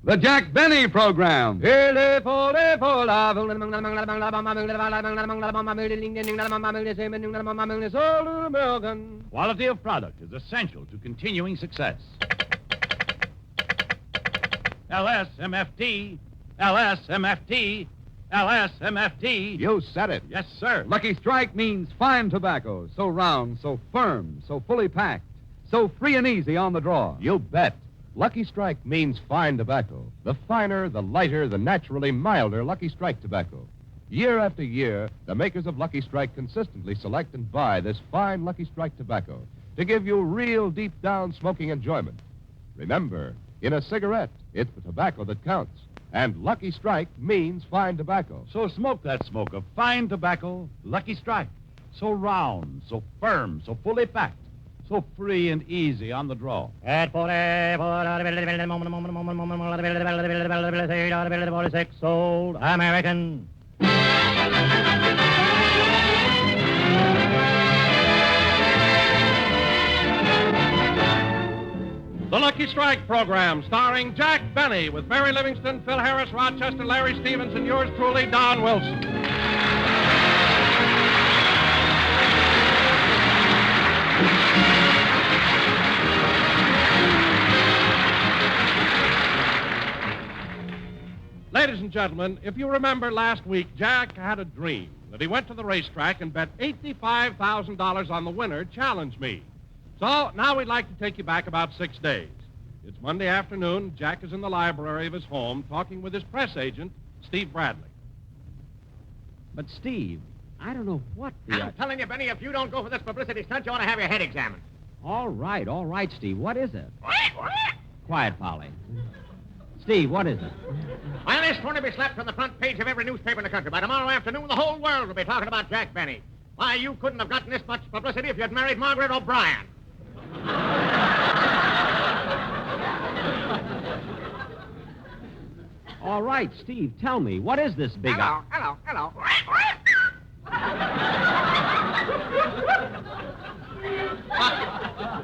The Jack Benny Program. Quality of product is essential to continuing success. LSMFT, LSMFT, LSMFT. You said it. Yes, sir. Lucky Strike means fine tobacco. So round, so firm, so fully packed, so free and easy on the draw. You bet. Lucky Strike means fine tobacco. The finer, the lighter, the naturally milder Lucky Strike tobacco. Year after year, the makers of Lucky Strike consistently select and buy this fine Lucky Strike tobacco to give you real deep-down smoking enjoyment. Remember, in a cigarette, it's the tobacco that counts. And Lucky Strike means fine tobacco. So smoke that smoke of fine tobacco, Lucky Strike. So round, so firm, so fully packed, so free and easy on the draw. Old American. The Lucky Strike program, starring Jack Benny, with Mary Livingston, Phil Harris, Rochester, Larry Stevens, and yours truly, Don Wilson. Ladies and gentlemen, if you remember last week, Jack had a dream that he went to the racetrack and bet $85,000 on the winner, Challenge Me. So now we'd like to take you back about 6 days. It's Monday afternoon. Jack is in the library of his home talking with his press agent, Steve Bradley. But, Steve, I don't know what I'm telling you, Benny, if you don't go for this publicity stunt, you ought to have your head examined. All right, Steve. What is it? Quiet, Polly. Steve, what is it? Well, this story will be slapped on the front page of every newspaper in the country. By tomorrow afternoon, the whole world will be talking about Jack Benny. Why, you couldn't have gotten this much publicity if you'd married Margaret O'Brien. All right, Steve, tell me, what is this big... Hello.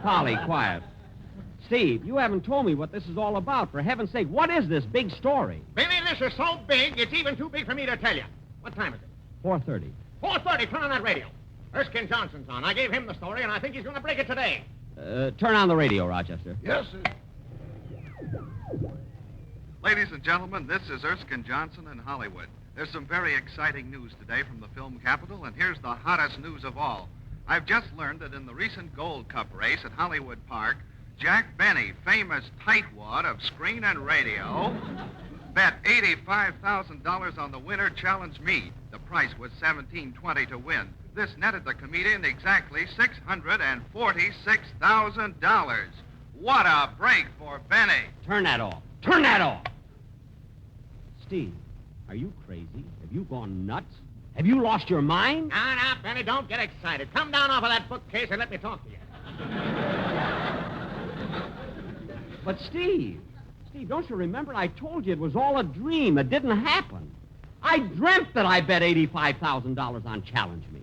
Polly, quiet. Steve, you haven't told me what this is all about. For heaven's sake, what is this big story? Benny, this is so big, it's even too big for me to tell you. What time is it? 4:30. 4:30. Turn on that radio. Erskine Johnson's on. I gave him the story, and I think he's going to break it today. Turn on the radio, Rochester. Yes, sir. Ladies and gentlemen, this is Erskine Johnson in Hollywood. There's some very exciting news today from the film capital, and here's the hottest news of all. I've just learned that in the recent Gold Cup race at Hollywood Park, Jack Benny, famous tightwad of screen and radio, bet $85,000 on the winner, Challenge Me. The price was $17.20 to win. This netted the comedian exactly $646,000. What a break for Benny. Turn that off. Turn that off. Steve, are you crazy? Have you gone nuts? Have you lost your mind? No, Benny, don't get excited. Come down off of that bookcase and let me talk to you. But, Steve, don't you remember I told you it was all a dream? It didn't happen. I dreamt that I bet $85,000 on Challenge Me.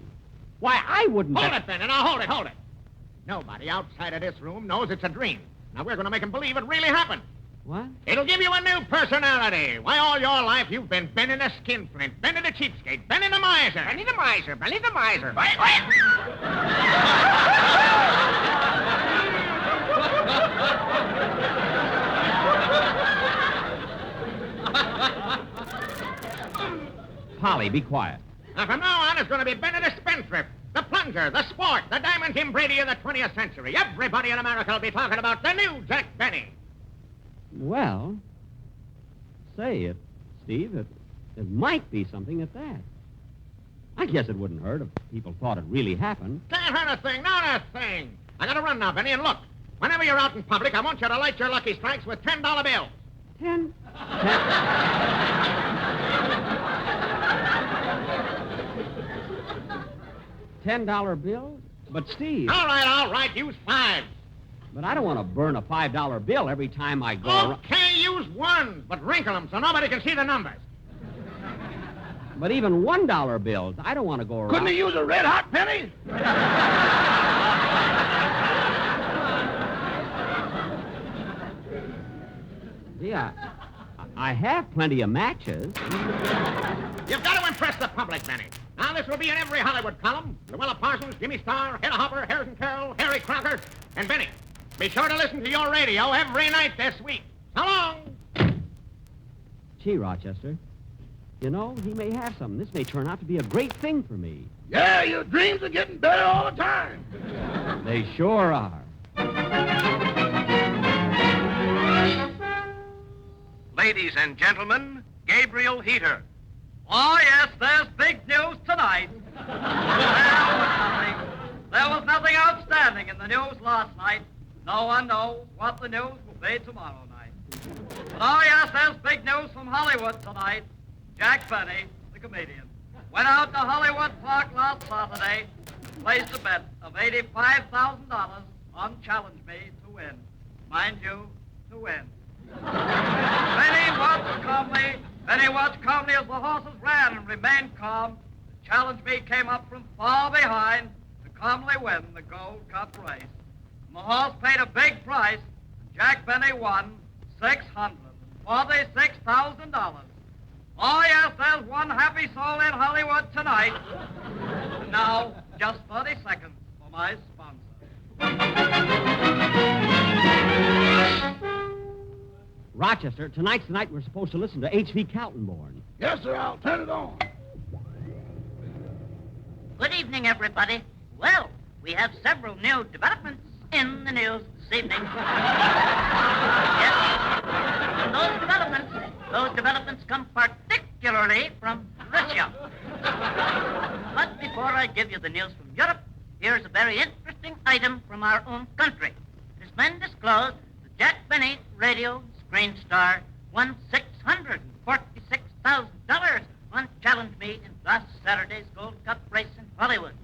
Why, I wouldn't Hold bet... it, Benny. Now, hold it. Nobody outside of this room knows it's a dream. Now, we're going to make them believe it really happened. What? It'll give you a new personality. Why, all your life you've been Benny the skinflint, Benny the cheapskate, Benny the miser. Benny the miser. Polly, be quiet. Now, from now on, it's going to be Benny the spendthrift, the plunger, the sport, the Diamond Tim Brady of the 20th century. Everybody in America will be talking about the new Jack Benny. Well, say it, Steve. It might be something at that. I guess it wouldn't hurt if people thought it really happened. Can't hurt a thing, not a thing. I got to run now, Benny, and look. Whenever you're out in public, I want you to light your Lucky Strikes with $10 bills. $10 bills? But, Steve... All right. Use 5. But I don't want to burn a $5 bill every time I go around. Okay, use 1, but wrinkle them so nobody can see the numbers. But even $1 bills, I don't want to go around... Couldn't he use a red-hot penny? Yeah, I have plenty of matches. You've got to impress the public, Benny. Now, this will be in every Hollywood column. Luella Parsons, Jimmy Starr, Hedda Hopper, Harrison Carroll, Harry Crocker, and Benny. Be sure to listen to your radio every night this week. So long! Gee, Rochester, you know, he may have something. This may turn out to be a great thing for me. Yeah, your dreams are getting better all the time. They sure are. Ladies and gentlemen, Gabriel Heater. Oh, yes, there's big news tonight. There was nothing outstanding in the news last night. No one knows what the news will be tomorrow night. But, oh, yes, there's big news from Hollywood tonight. Jack Benny, the comedian, went out to Hollywood Park last Saturday, placed a bet of $85,000 on Challenge Me to win. Mind you, to win. Benny watched calmly as the horses ran and remained calm. The Challenge Me came up from far behind to calmly win the Gold Cup race. And the horse paid a big price, and Jack Benny won $646,000. Oh, yes, there's one happy soul in Hollywood tonight. And now, just 30 seconds for my sponsor. Rochester, tonight's the night we're supposed to listen to H.V. Kaltenborn. Yes, sir, I'll turn it on. Good evening, everybody. Well, we have several new developments in the news this evening. Yes. And those developments come particularly from Russia. But before I give you the news from Europe, here's a very interesting item from our own country. It has been disclosed that Jack Benny, radio screen star, won $646,000 on Challenge Me in last Saturday's Gold Cup race in Hollywood.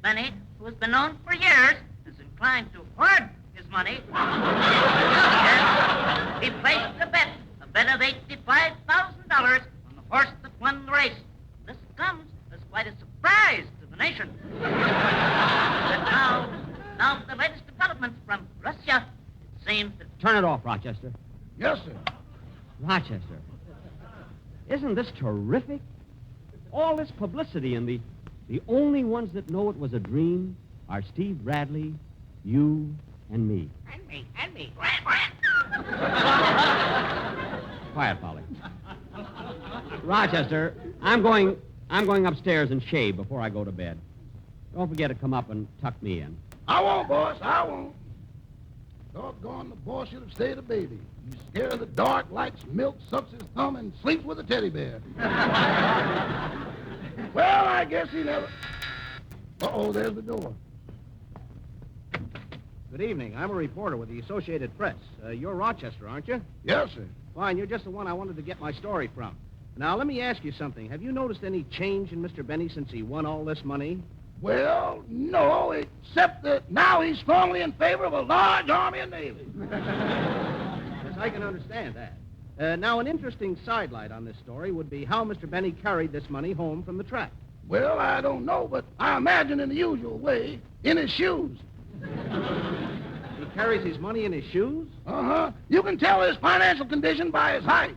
Benny, who has been known for years, is inclined to hoard his money. Yes, he placed a bet of $85,000 on the horse that won the race. This comes as quite a surprise to the nation. But now the latest developments from Russia, it seems that... Turn it off, Rochester. Yes, sir. Rochester, isn't this terrific? All this publicity, and the only ones that know it was a dream are Steve Bradley, you, and me. And me. Quiet, Polly. Rochester, I'm going upstairs and shave before I go to bed. Don't forget to come up and tuck me in. I won't, boss, I won't. Doggone, the boy should have stayed a baby. He's scared of the dark, likes milk, sucks his thumb, and sleeps with a teddy bear. Well, I guess he never... Uh-oh, there's the door. Good evening. I'm a reporter with the Associated Press. You're Rochester, aren't you? Yes, sir. Fine. You're just the one I wanted to get my story from. Now, let me ask you something. Have you noticed any change in Mr. Benny since he won all this money? Well, no, except that now he's strongly in favor of a large army and navy. Yes, I can understand that. Now, an interesting sidelight on this story would be how Mr. Benny carried this money home from the track. Well, I don't know, but I imagine in the usual way, in his shoes. He carries his money in his shoes? Uh-huh. You can tell his financial condition by his height.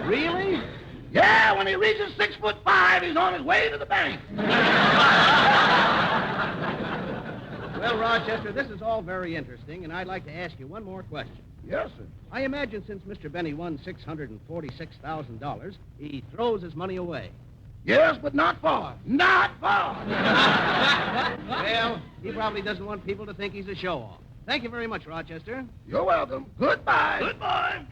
Really? Yeah, when he reaches 6'5", he's on his way to the bank. Well, Rochester, this is all very interesting, and I'd like to ask you one more question. Yes, sir. I imagine since Mr. Benny won $646,000, he throws his money away. Yes, but not far. Not far. Well, he probably doesn't want people to think he's a show-off. Thank you very much, Rochester. You're welcome. Goodbye. Goodbye.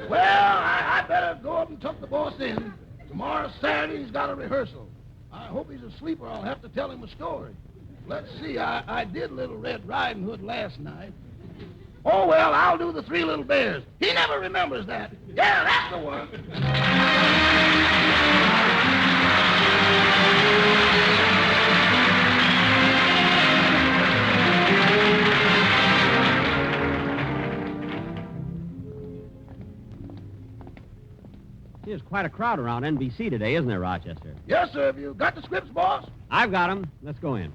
Well, I better go up and tuck the boss in. Tomorrow's Saturday, he's got a rehearsal. I hope he's asleep or I'll have to tell him a story. Let's see, I did Little Red Riding Hood last night. Oh, well, I'll do the Three Little Bears. He never remembers that. Yeah, that's the one. There's quite a crowd around NBC today, isn't there, Rochester? Yes, sir. Have you got the scripts, boss? I've got 'em. Let's go in.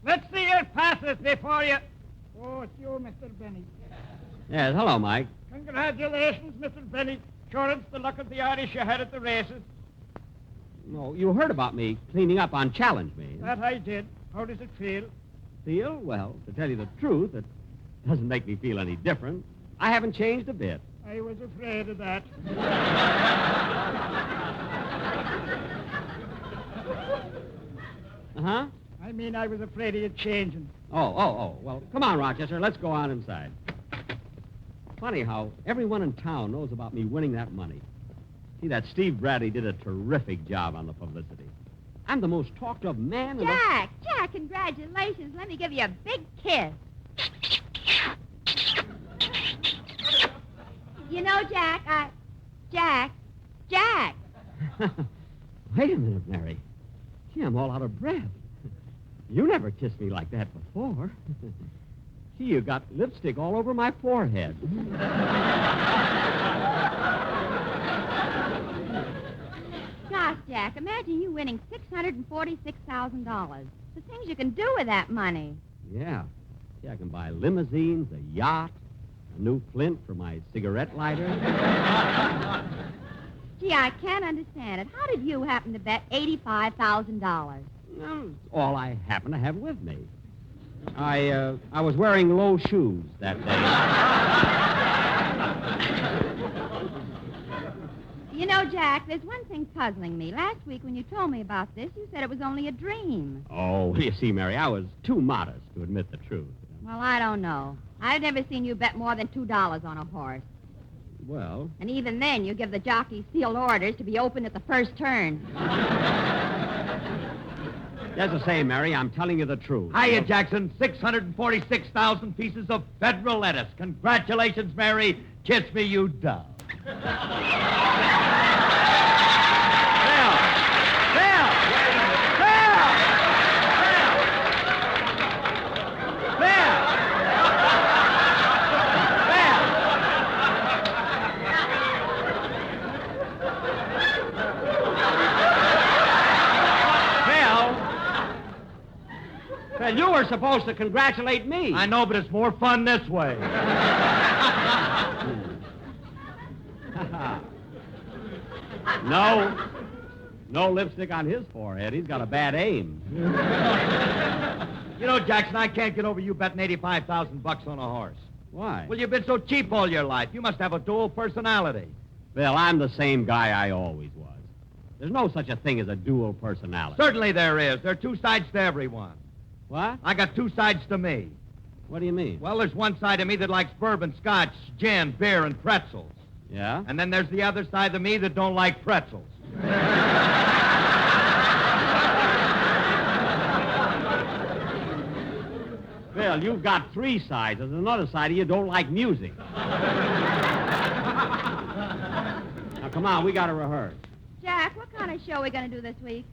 Let's see your passes before you... Oh, it's you, Mr. Benny. Yes, hello, Mike. Congratulations, Mr. Benny. Sure, it's the luck of the Irish you had at the races. No, you heard about me cleaning up on Challenge Me. That I did. How does it feel? Feel? Well, to tell you the truth, it doesn't make me feel any different. I haven't changed a bit. I was afraid of that. Uh-huh? I mean, I was afraid of you changing. Oh. Well, come on, Rochester. Let's go on inside. Funny how everyone in town knows about me winning that money. See, that Steve Bradley did a terrific job on the publicity. I'm the most talked of man in the... Jack, congratulations. Let me give you a big kiss. You know, Jack. Wait a minute, Mary. Gee, I'm all out of breath. You never kissed me like that before. Gee, you got lipstick all over my forehead. Gosh, Jack, imagine you winning $646,000. The things you can do with that money. Yeah. See, I can buy limousines, a yacht, a new flint for my cigarette lighter. Gee, I can't understand it. How did you happen to bet $85,000? Well, it's all I happen to have with me. I was wearing low shoes that day. You know, Jack, there's one thing puzzling me. Last week when you told me about this, you said it was only a dream. Oh, you see, Mary, I was too modest to admit the truth. Well, I don't know. I've never seen you bet more than $2 on a horse. Well... And even then, you give the jockeys sealed orders to be open at the first turn. That's the same, Mary. I'm telling you the truth. Hiya, Jackson. 646,000 pieces of federal lettuce. Congratulations, Mary. Kiss me, you dove. Well, you were supposed to congratulate me. I know, but it's more fun this way. No lipstick on his forehead. He's got a bad aim. You know, Jackson, I can't get over you betting $85,000 on a horse. Why? Well, you've been so cheap all your life. You must have a dual personality. Well, I'm the same guy I always was. There's no such a thing as a dual personality. Certainly there is. There are two sides to everyone. What? I got two sides to me. What do you mean? Well, there's one side of me that likes bourbon, scotch, gin, beer, and pretzels. Yeah? And then there's the other side of me that don't like pretzels. Well, you've got three sides. There's another side of you don't like music. Now, come on, we got to rehearse. Jack, what kind of show are we going to do this week?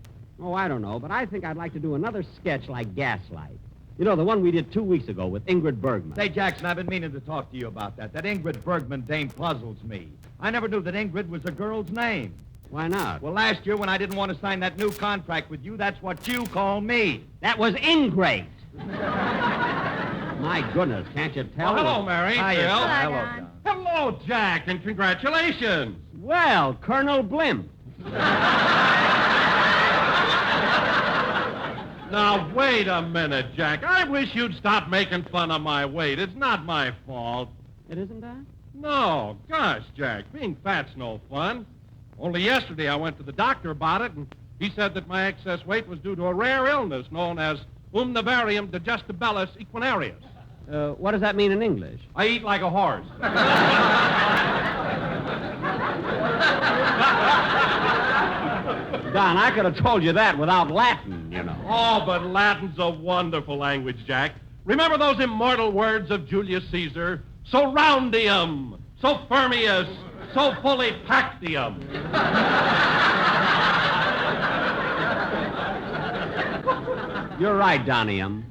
Oh, I don't know, but I think I'd like to do another sketch like Gaslight. You know, the one we did 2 weeks ago with Ingrid Bergman. Say, Jackson, I've been meaning to talk to you about that. That Ingrid Bergman dame puzzles me. I never knew that Ingrid was a girl's name. Why not? Well, last year when I didn't want to sign that new contract with you, that's what you call me. That was ingrate. My goodness, can't you tell? Well, hello, Mary. Hi, Bill. Hello, Don. Don. Hello, Jack, and congratulations. Well, Colonel Blimp. Now, wait a minute, Jack. I wish you'd stop making fun of my weight. It's not my fault. It isn't that? No, gosh, Jack, being fat's no fun. Only yesterday I went to the doctor about it, and he said that my excess weight was due to a rare illness known as Umnivarium digestibilis equinarius. What does that mean in English? I eat like a horse. Don, I could have told you that without Latin, you know. Oh, but Latin's a wonderful language, Jack. Remember those immortal words of Julius Caesar? So roundium, so fermius, so fully pactium. You're right, Donium.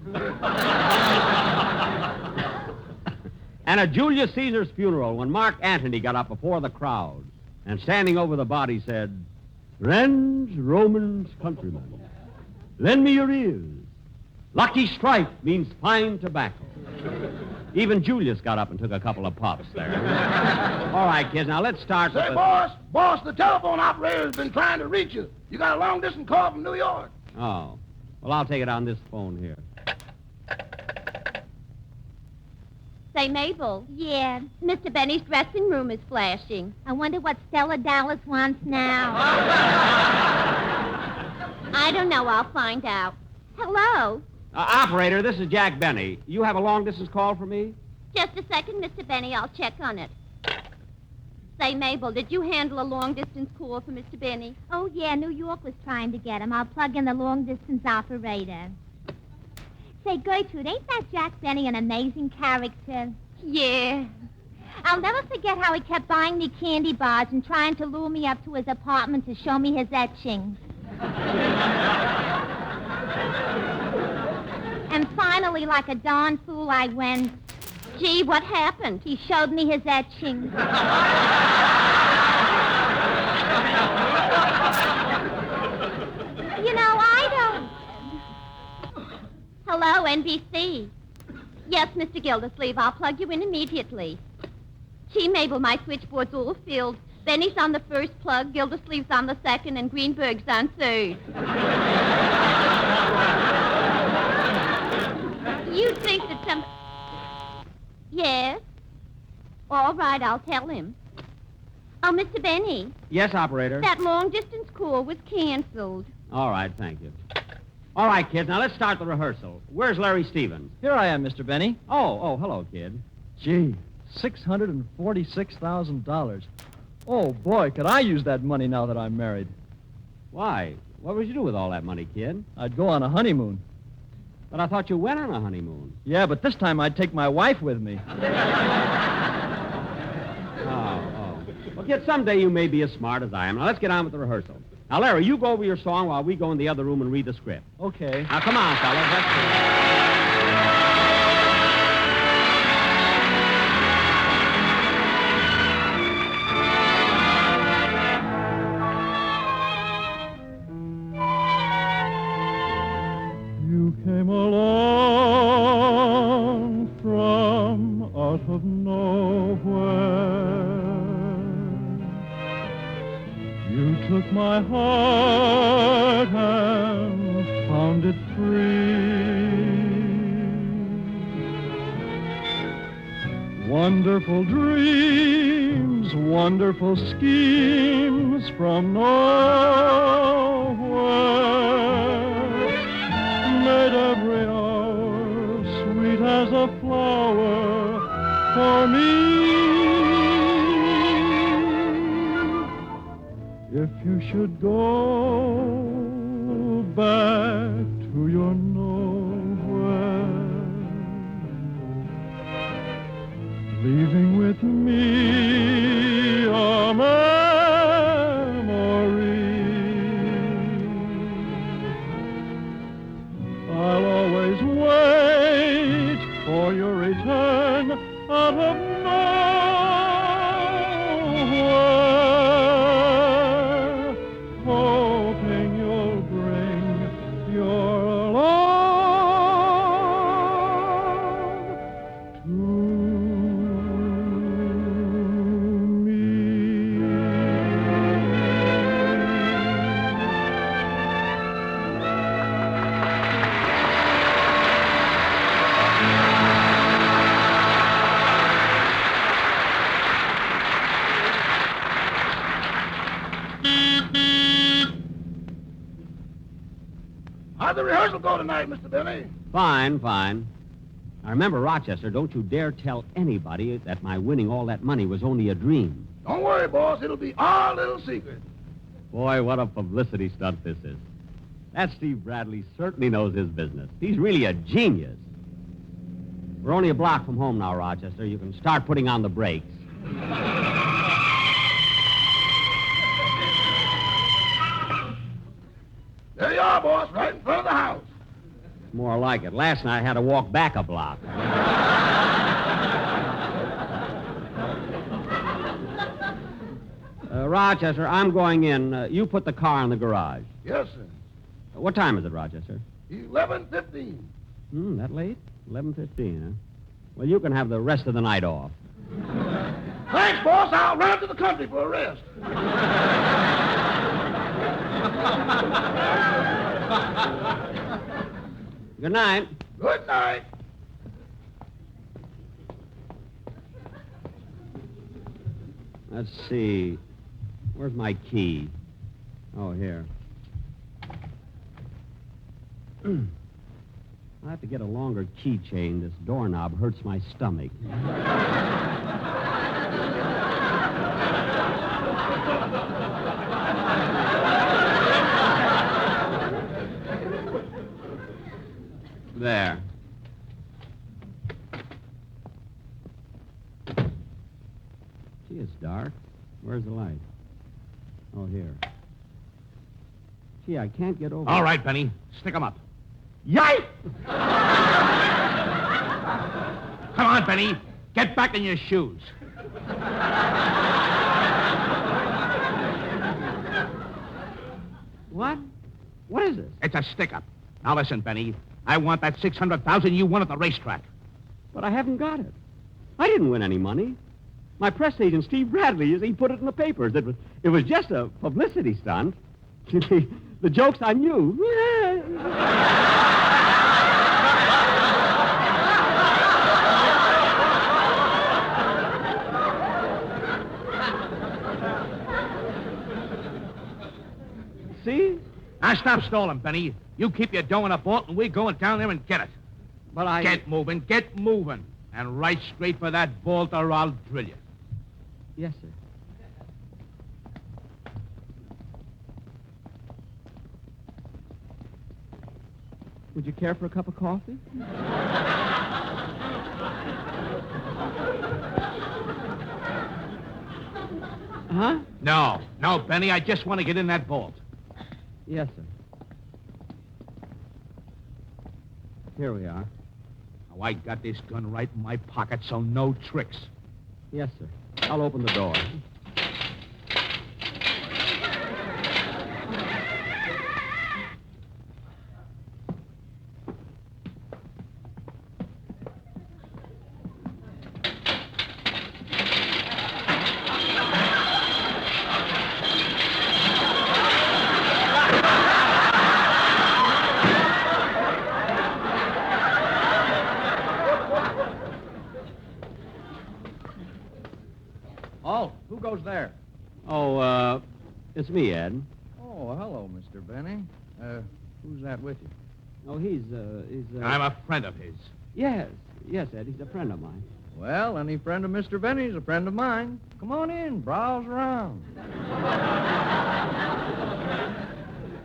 And at Julius Caesar's funeral, when Mark Antony got up before the crowd, And standing over the body said, "Friends, Romans, countrymen, lend me your ears. Lucky Strike means fine tobacco." Even Julius got up and took a couple of puffs there. All right, kids, now let's start with Say, boss, the telephone operator's been trying to reach you. You got a long-distance call from New York. Oh. Well, I'll take it on this phone here. Say, Mabel. Yeah, Mr. Benny's dressing room is flashing. I wonder what Stella Dallas wants now. I don't know. I'll find out. Hello? Operator, this is Jack Benny. You have a long-distance call for me? Just a second, Mr. Benny. I'll check on it. Say, Mabel, did you handle a long-distance call for Mr. Benny? Oh, yeah, New York was trying to get him. I'll plug in the long-distance operator. Say, Gertrude, ain't that Jack Benny an amazing character? Yeah. I'll never forget how he kept buying me candy bars and trying to lure me up to his apartment to show me his etchings. And finally, like a darn fool, I went, "Gee, what happened?" He showed me his etchings. You know, I don't... Hello, NBC. Yes, Mr. Gildersleeve, I'll plug you in immediately. Gee, Mabel, my switchboard's all filled. Benny's on the first plug, Gildersleeve's on the second, and Greenberg's on third. You think that some... Yes? All right, I'll tell him. Oh, Mr. Benny. Yes, operator? That long-distance call was canceled. All right, thank you. All right, kids, now let's start the rehearsal. Where's Larry Stevens? Here I am, Mr. Benny. Oh, hello, kid. Gee, $646,000. Oh, boy, could I use that money now that I'm married. Why? What would you do with all that money, kid? I'd go on a honeymoon. But I thought you went on a honeymoon. Yeah, but this time I'd take my wife with me. Oh. Well, kid, someday you may be as smart as I am. Now, let's get on with the rehearsal. Now, Larry, you go over your song while we go in the other room and read the script. Okay. Now, come on, fellas. Let's go. You came along from out of nowhere. You took my heart and found it free. Wonderful dreams, wonderful schemes from nowhere made every hour sweet as a flower for me. If you should go back to your nowhere, leaving with me a memory, I'll always wait for your return out of nowhere, hoping you'll bring your love to me. How'd the rehearsal go tonight, Mr. Benny? Fine. Now, remember, Rochester, don't you dare tell anybody that my winning all that money was only a dream. Don't worry, boss. It'll be our little secret. Boy, what a publicity stunt this is. That Steve Bradley certainly knows his business. He's really a genius. We're only a block from home now, Rochester. You can start putting on the brakes. There you are, boss, right in front of the house. More like it. Last night I had to walk back a block. Rochester, I'm going in. You put the car in the garage. Yes, sir. What time is it, Rochester? 11:15. That late? 11:15, huh? Well, you can have the rest of the night off. Thanks, boss. I'll run up to the country for a rest. Good night. Good night. Let's see. Where's my key? Oh, here. I have to get a longer keychain. This doorknob hurts my stomach. There. Gee, it's dark. Where's the light? Oh, here. Gee, I can't get over. All right, Benny. Stick 'em up. Yike! Come on, Benny. Get back in your shoes. What? What is this? It's a stick-up. Now listen, Benny. I want that $600,000 you won at the racetrack. But I haven't got it. I didn't win any money. My press agent, Steve Bradley, he put it in the papers. It was just a publicity stunt. The joke's on you. See? Now stop stalling, Benny. You keep your dough in a vault, and we're going down there and get it. But I... Get moving, and right straight for that vault, or I'll drill you. Yes, sir. Would you care for a cup of coffee? Huh? No, Benny, I just want to get in that vault. Yes, sir. Here we are. Now, I got this gun right in my pocket, so no tricks. Yes, sir. I'll open the door. Oh, who goes there? Oh, it's me, Ed. Oh, hello, Mr. Benny. Who's that with you? Oh, he's I'm a friend of his. Yes, Ed. He's a friend of mine. Well, any friend of Mr. Benny's a friend of mine. Come on in, browse around.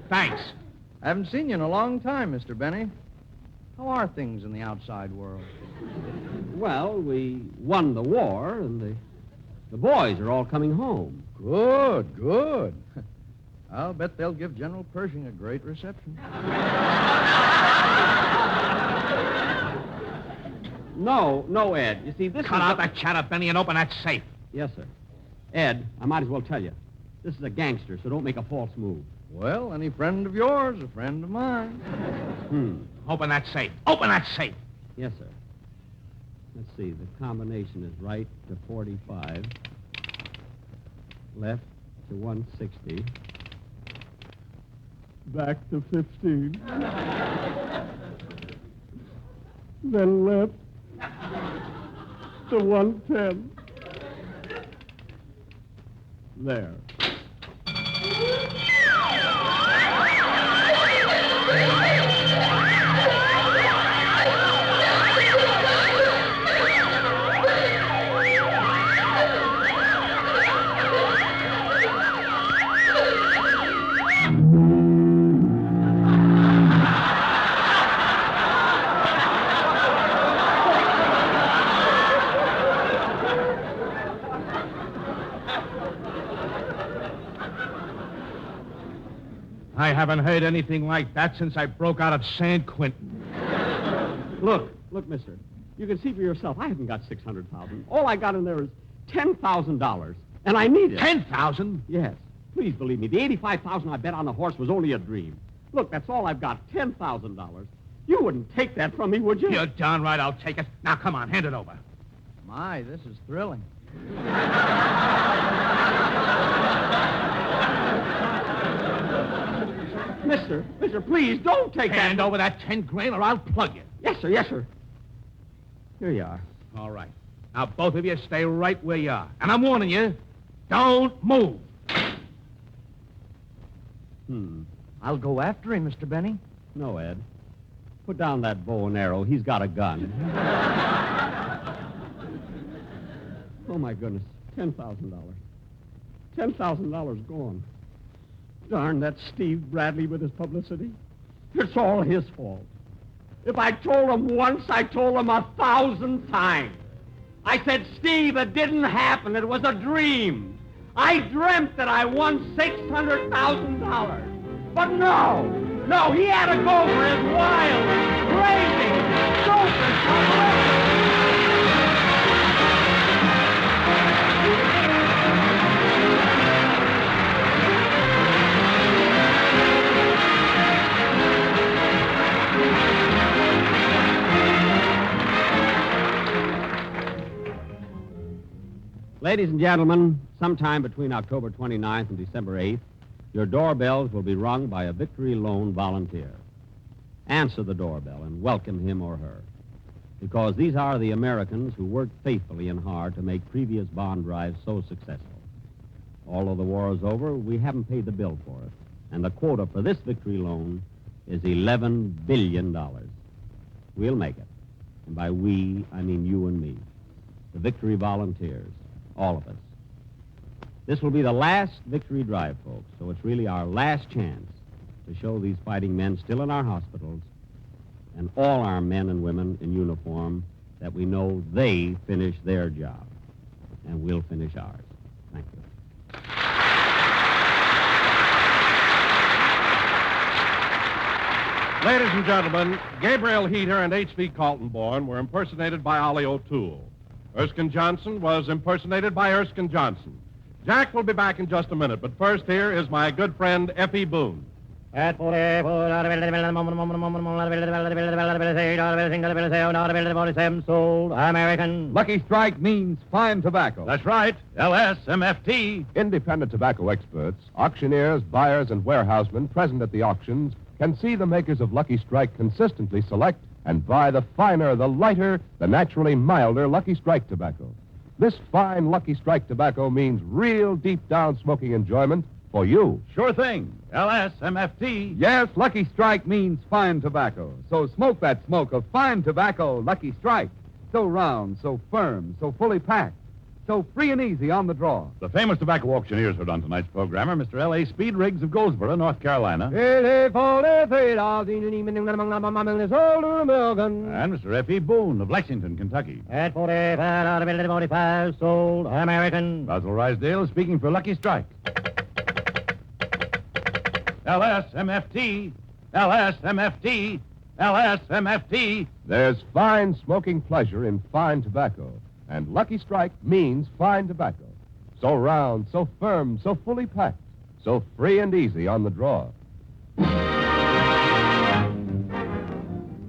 Thanks. I haven't seen you in a long time, Mr. Benny. How are things in the outside world? Well, we won the war, and the boys are all coming home. Good. I'll bet they'll give General Pershing a great reception. No, Ed. You see, this Cut out that chatter, Benny, and open that safe. Yes, sir. Ed, I might as well tell you. This is a gangster, so don't make a false move. Well, any friend of yours, a friend of mine. Open that safe. Open that safe. Yes, sir. Let's see. The combination is right to 45, left to 160, Back to 15. Then left to 110. there. I haven't heard anything like that since I broke out of San Quentin. Look, mister. You can see for yourself. I haven't got $600,000. All I got in there is $10,000. And I need it. 10,000? Yes. Please believe me. The $85,000 I bet on the horse was only a dream. Look, that's all I've got. $10,000. You wouldn't take that from me, would you? You're darn right I'll take it. Now, come on, hand it over. My, this is thrilling. Mister, please don't take that. Hand over that 10 grand or I'll plug you. Yes, sir, yes, sir. Here you are. All right. Now, both of you stay right where you are. And I'm warning you, don't move. I'll go after him, Mr. Benny. No, Ed. Put down that bow and arrow. He's got a gun. Oh, my goodness. $10,000. $10,000 gone. Darn that Steve Bradley with his publicity. It's all his fault. If I told him once, I told him 1,000 times. I said, Steve, it didn't happen. It was a dream. I dreamt that I won $600,000. But no, he had to go for his wild, crazy, stupid publicity. Ladies and gentlemen, sometime between October 29th and December 8th, your doorbells will be rung by a Victory Loan volunteer. Answer the doorbell and welcome him or her, because these are the Americans who worked faithfully and hard to make previous bond drives so successful. Although the war is over, we haven't paid the bill for it, and the quota for this Victory Loan is $11 billion. We'll make it. And by we, I mean you and me, the Victory Volunteers. All of us. This will be the last victory drive, folks, so it's really our last chance to show these fighting men still in our hospitals and all our men and women in uniform that we know they finished their job, and we'll finish ours. Thank you. Ladies and gentlemen, Gabriel Heater and H.V. Kaltenborn were impersonated by Ollie O'Toole. Erskine Johnson was impersonated by Erskine Johnson. Jack will be back in just a minute, but first here is my good friend Effie Boone. Sold American. Lucky Strike means fine tobacco. That's right. LSMFT. Independent tobacco experts, auctioneers, buyers, and warehousemen present at the auctions can see the makers of Lucky Strike consistently select and buy the finer, the lighter, the naturally milder Lucky Strike tobacco. This fine Lucky Strike tobacco means real deep-down smoking enjoyment for you. Sure thing. LSMFT. Yes, Lucky Strike means fine tobacco. So smoke that smoke of fine tobacco, Lucky Strike. So round, so firm, so fully packed, so free and easy on the draw. The famous tobacco auctioneers heard on tonight's program are Mr. L.A. Speed Riggs of Goldsboro, North Carolina. And Mr. F.E. Boone of Lexington, Kentucky. At 45, sold American. Basil Rysdale is speaking for Lucky Strike. LSMFT. LSMFT. LSMFT. There's fine smoking pleasure in fine tobacco. And Lucky Strike means fine tobacco. So round, so firm, so fully packed, so free and easy on the draw.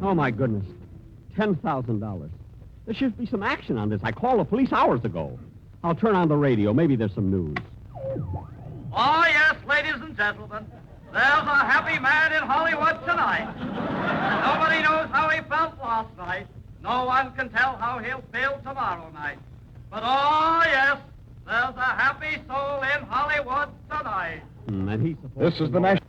Oh, my goodness. $10,000. There should be some action on this. I called the police hours ago. I'll turn on the radio. Maybe there's some news. Oh, yes, ladies and gentlemen. There's a happy man in Hollywood tonight. Nobody knows how he felt last night. No one can tell how he'll feel tomorrow night. But, oh, yes, there's a happy soul in Hollywood tonight. And he's This is the national...